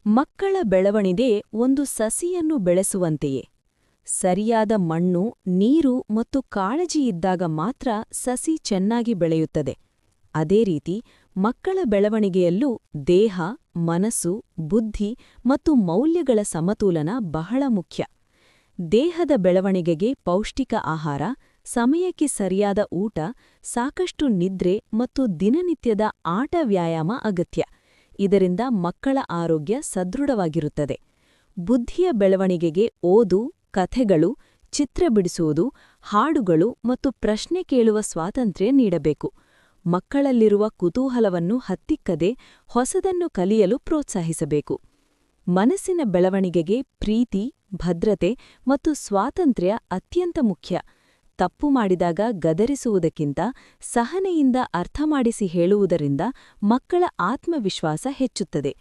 ಮಕ್ಕಳ ಬೆಳವಣಿಗೆ ಒಂದು ಸಸಿಯನ್ನು ಬೆಳೆಸುವಂತೆಯೇ. ಸರಿಯಾದ ಮಣ್ಣು, ನೀರು ಮತ್ತು ಕಾಳಜಿಯಿದ್ದಾಗ ಮಾತ್ರ ಸಸಿ ಚೆನ್ನಾಗಿ ಬೆಳೆಯುತ್ತದೆ. ಅದೇ ರೀತಿ ಮಕ್ಕಳ ಬೆಳವಣಿಗೆಯಲ್ಲೂ ದೇಹ, ಮನಸ್ಸು, ಬುದ್ಧಿ ಮತ್ತು ಮೌಲ್ಯಗಳ ಸಮತೋಲನ ಬಹಳ ಮುಖ್ಯ. ದೇಹದ ಬೆಳವಣಿಗೆಗೆ ಪೌಷ್ಟಿಕ ಆಹಾರ, ಸಮಯಕ್ಕೆ ಸರಿಯಾದ ಊಟ, ಸಾಕಷ್ಟು ನಿದ್ರೆ ಮತ್ತು ದಿನನಿತ್ಯದ ಆಟ ವ್ಯಾಯಾಮ ಅಗತ್ಯ. ಇದರಿಂದ ಮಕ್ಕಳ ಆರೋಗ್ಯ ಸದೃಢವಾಗಿರುತ್ತದೆ. ಬುದ್ಧಿಯ ಬೆಳವಣಿಗೆಗೆ ಓದು, ಕಥೆಗಳು, ಚಿತ್ರ ಬಿಡಿಸುವುದು, ಹಾಡುಗಳು ಮತ್ತು ಪ್ರಶ್ನೆ ಕೇಳುವ ಸ್ವಾತಂತ್ರ್ಯ ನೀಡಬೇಕು. ಮಕ್ಕಳಲ್ಲಿರುವ ಕುತೂಹಲವನ್ನು ಹತ್ತಿಕ್ಕದೆ ಹೊಸದನ್ನು ಕಲಿಯಲು ಪ್ರೋತ್ಸಾಹಿಸಬೇಕು. ಮನಸ್ಸಿನ ಬೆಳವಣಿಗೆಗೆ ಪ್ರೀತಿ, ಭದ್ರತೆ ಮತ್ತು ಸ್ವಾತಂತ್ರ್ಯ ಅತ್ಯಂತ ಮುಖ್ಯ. ತಪ್ಪು ಮಾಡಿದಾಗ ಗದರಿಸುವುದಕ್ಕಿಂತ ಸಹನೆಯಿಂದ ಅರ್ಥಮಾಡಿಸಿ ಹೇಳುವುದರಿಂದ ಮಕ್ಕಳ ಆತ್ಮವಿಶ್ವಾಸ ಹೆಚ್ಚುತ್ತದೆ.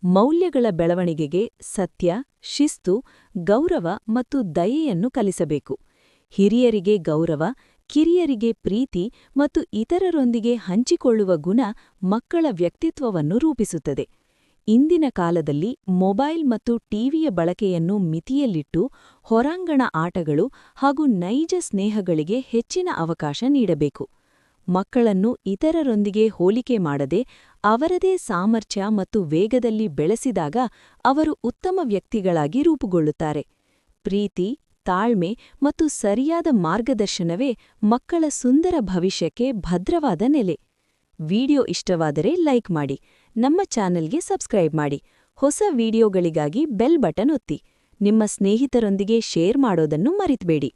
ಮೌಲ್ಯಗಳ ಬೆಳವಣಿಗೆಗೆ ಸತ್ಯ, ಶಿಸ್ತು, ಗೌರವ ಮತ್ತು ದಯೆಯನ್ನು ಕಲಿಸಬೇಕು. ಹಿರಿಯರಿಗೆ ಗೌರವ, ಕಿರಿಯರಿಗೆ ಪ್ರೀತಿ ಮತ್ತು ಇತರರೊಂದಿಗೆ ಹಂಚಿಕೊಳ್ಳುವ ಗುಣ ಮಕ್ಕಳ ವ್ಯಕ್ತಿತ್ವವನ್ನು ರೂಪಿಸುತ್ತದೆ. ಇಂದಿನ ಕಾಲದಲ್ಲಿ ಮೊಬೈಲ್ ಮತ್ತು ಟಿವಿಯ ಬಳಕೆಯನ್ನು ಮಿತಿಯಲ್ಲಿಟ್ಟು ಹೊರಾಂಗಣ ಆಟಗಳು ಹಾಗೂ ನೈಜ ಸ್ನೇಹಗಳಿಗೆ ಹೆಚ್ಚಿನ ಅವಕಾಶ ನೀಡಬೇಕು. ಮಕ್ಕಳನ್ನು ಇತರರೊಂದಿಗೆ ಹೋಲಿಕೆ ಮಾಡದೆ ಅವರದೇ ಸಾಮರ್ಥ್ಯ ಮತ್ತು ವೇಗದಲ್ಲಿ ಬೆಳೆಸಿದಾಗ ಅವರು ಉತ್ತಮ ವ್ಯಕ್ತಿಗಳಾಗಿ ರೂಪುಗೊಳ್ಳುತ್ತಾರೆ. ಪ್ರೀತಿ, ತಾಳ್ಮೆ ಮತ್ತು ಸರಿಯಾದ ಮಾರ್ಗದರ್ಶನವೇ ಮಕ್ಕಳ ಸುಂದರ ಭವಿಷ್ಯಕ್ಕೆ ಭದ್ರವಾದ ನೆಲೆ. ವಿಡಿಯೋ ಇಷ್ಟವಾದರೆ ಲೈಕ್ ಮಾಡಿ, ನಮ್ಮ ಚಾನೆಲ್ಗೆ ಸಬ್ಸ್ಕ್ರೈಬ್ ಮಾಡಿ. ಹೊಸ ವಿಡಿಯೋಗಳಿಗಾಗಿ ಬೆಲ್ ಬಟನ್ ಒತ್ತಿ. ನಿಮ್ಮ ಸ್ನೇಹಿತರೊಂದಿಗೆ ಶೇರ್ ಮಾಡೋದನ್ನು ಮರಿಬೇಡಿ.